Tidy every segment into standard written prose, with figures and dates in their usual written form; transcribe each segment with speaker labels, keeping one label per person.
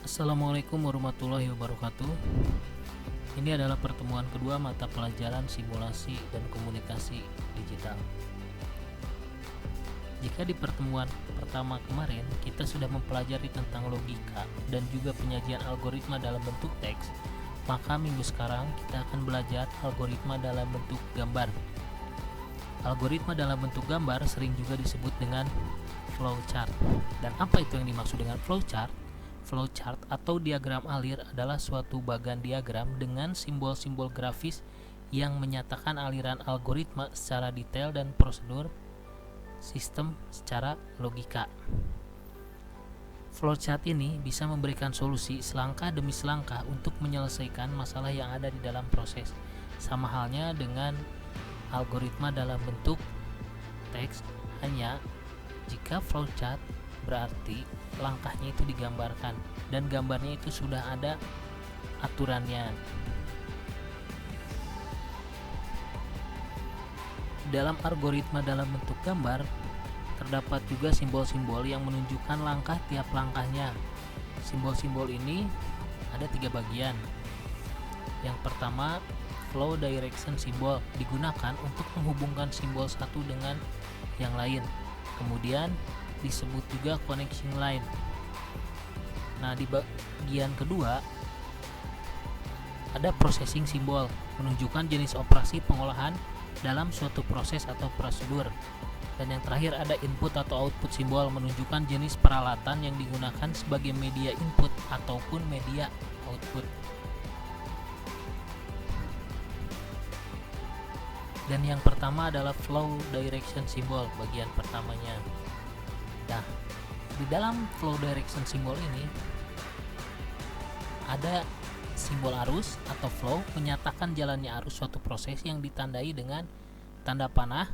Speaker 1: Assalamualaikum warahmatullahi wabarakatuh. Ini adalah pertemuan kedua mata pelajaran simulasi dan komunikasi digital. Jika di pertemuan pertama kemarin kita sudah mempelajari tentang logika dan juga penyajian algoritma dalam bentuk teks, maka minggu sekarang kita akan belajar algoritma dalam bentuk gambar. Algoritma dalam bentuk gambar sering juga disebut dengan flowchart. Dan apa itu yang dimaksud dengan flowchart? Flowchart atau diagram alir adalah suatu bagan diagram dengan simbol-simbol grafis yang menyatakan aliran algoritma secara detail dan prosedur sistem secara logika. Flowchart ini bisa memberikan solusi selangkah demi selangkah untuk menyelesaikan masalah yang ada di dalam proses. Sama halnya dengan algoritma dalam bentuk teks, hanya jika flowchart berarti langkahnya itu digambarkan dan gambarnya itu sudah ada aturannya. Dalam algoritma dalam bentuk gambar terdapat juga simbol-simbol yang menunjukkan langkah tiap langkahnya. Simbol-simbol ini ada 3 bagian. Yang pertama, flow direction symbol digunakan untuk menghubungkan simbol satu dengan yang lain. Kemudian disebut juga connection line. Nah, di bagian kedua ada processing symbol menunjukkan jenis operasi pengolahan dalam suatu proses atau prosedur. Dan yang terakhir ada input atau output symbol menunjukkan jenis peralatan yang digunakan sebagai media input ataupun media output. Dan yang pertama adalah flow direction symbol bagian pertamanya. Nah, di dalam flow direction symbol ini ada simbol arus atau flow menyatakan jalannya arus suatu proses yang ditandai dengan tanda panah.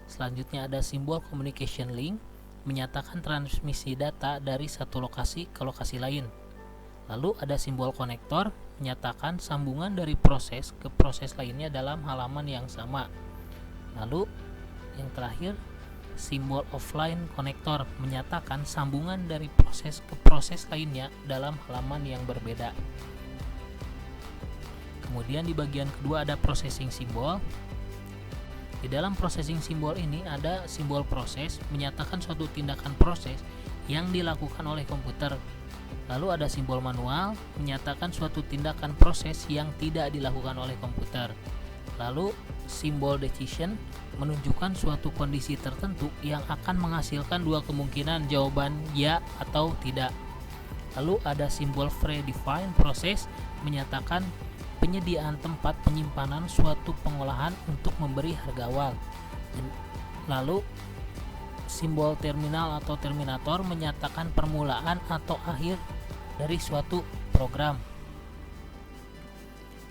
Speaker 1: Selanjutnya ada simbol communication link menyatakan transmisi data dari satu lokasi ke lokasi lain. Lalu ada simbol konektor menyatakan sambungan dari proses ke proses lainnya dalam halaman yang sama. Lalu yang terakhir simbol offline konektor menyatakan sambungan dari proses ke proses lainnya dalam halaman yang berbeda. Kemudian di bagian kedua ada processing symbol. Di dalam processing symbol ini ada simbol proses menyatakan suatu tindakan proses yang dilakukan oleh komputer. Lalu ada simbol manual menyatakan suatu tindakan proses yang tidak dilakukan oleh komputer. Lalu simbol decision menunjukkan suatu kondisi tertentu yang akan menghasilkan dua kemungkinan jawaban ya atau tidak. Lalu ada simbol predefined process menyatakan penyediaan tempat penyimpanan suatu pengolahan untuk memberi harga awal. Lalu simbol terminal atau terminator menyatakan permulaan atau akhir dari suatu program.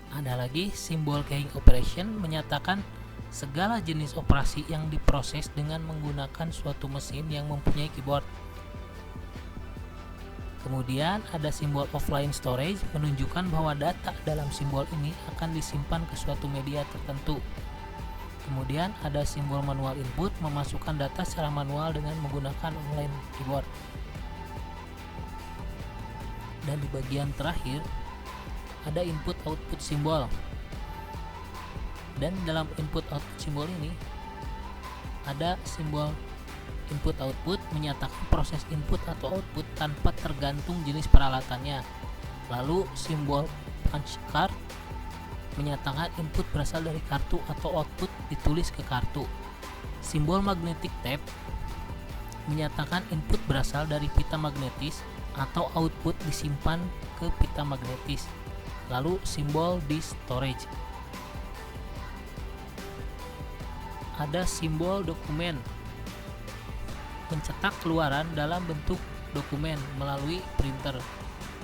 Speaker 1: Ada lagi simbol keying operation menyatakan segala jenis operasi yang diproses dengan menggunakan suatu mesin yang mempunyai keyboard. Kemudian ada simbol offline storage menunjukkan bahwa data dalam simbol ini akan disimpan ke suatu media tertentu. Kemudian ada simbol manual input memasukkan data secara manual dengan menggunakan online keyboard. Dan di bagian terakhir ada input output symbol. Dan dalam input output symbol ini ada simbol input output menyatakan proses input atau output tanpa tergantung jenis peralatannya. Lalu simbol punch card menyatakan input berasal dari kartu atau output ditulis ke kartu. Simbol magnetic tape menyatakan input berasal dari pita magnetis atau output disimpan ke pita magnetis. Lalu simbol disk storage. Ada simbol dokumen mencetak keluaran dalam bentuk dokumen melalui printer.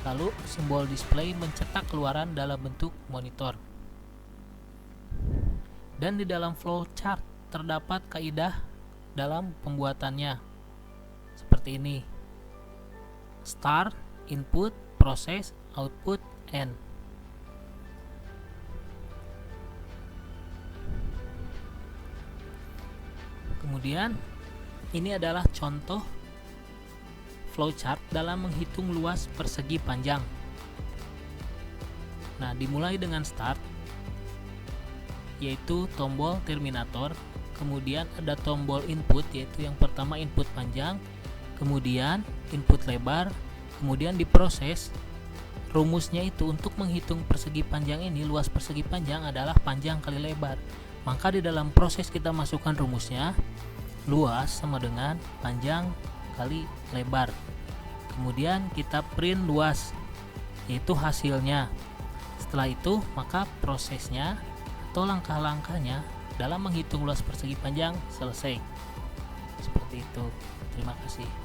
Speaker 1: Lalu simbol display mencetak keluaran dalam bentuk monitor. Dan di dalam flowchart terdapat kaidah dalam pembuatannya seperti ini: start, input, proses, output, end. Kemudian ini adalah contoh flowchart dalam menghitung luas persegi panjang. Nah, dimulai dengan start, yaitu tombol terminator, kemudian ada tombol input, yaitu yang pertama input panjang, kemudian input lebar, kemudian diproses. Rumusnya itu untuk menghitung persegi panjang ini, luas persegi panjang adalah panjang kali lebar. Maka di dalam proses kita masukkan rumusnya, luas sama dengan panjang kali lebar. Kemudian kita print luas, yaitu hasilnya. Setelah itu, maka prosesnya atau langkah-langkahnya dalam menghitung luas persegi panjang selesai. Seperti itu. Terima kasih.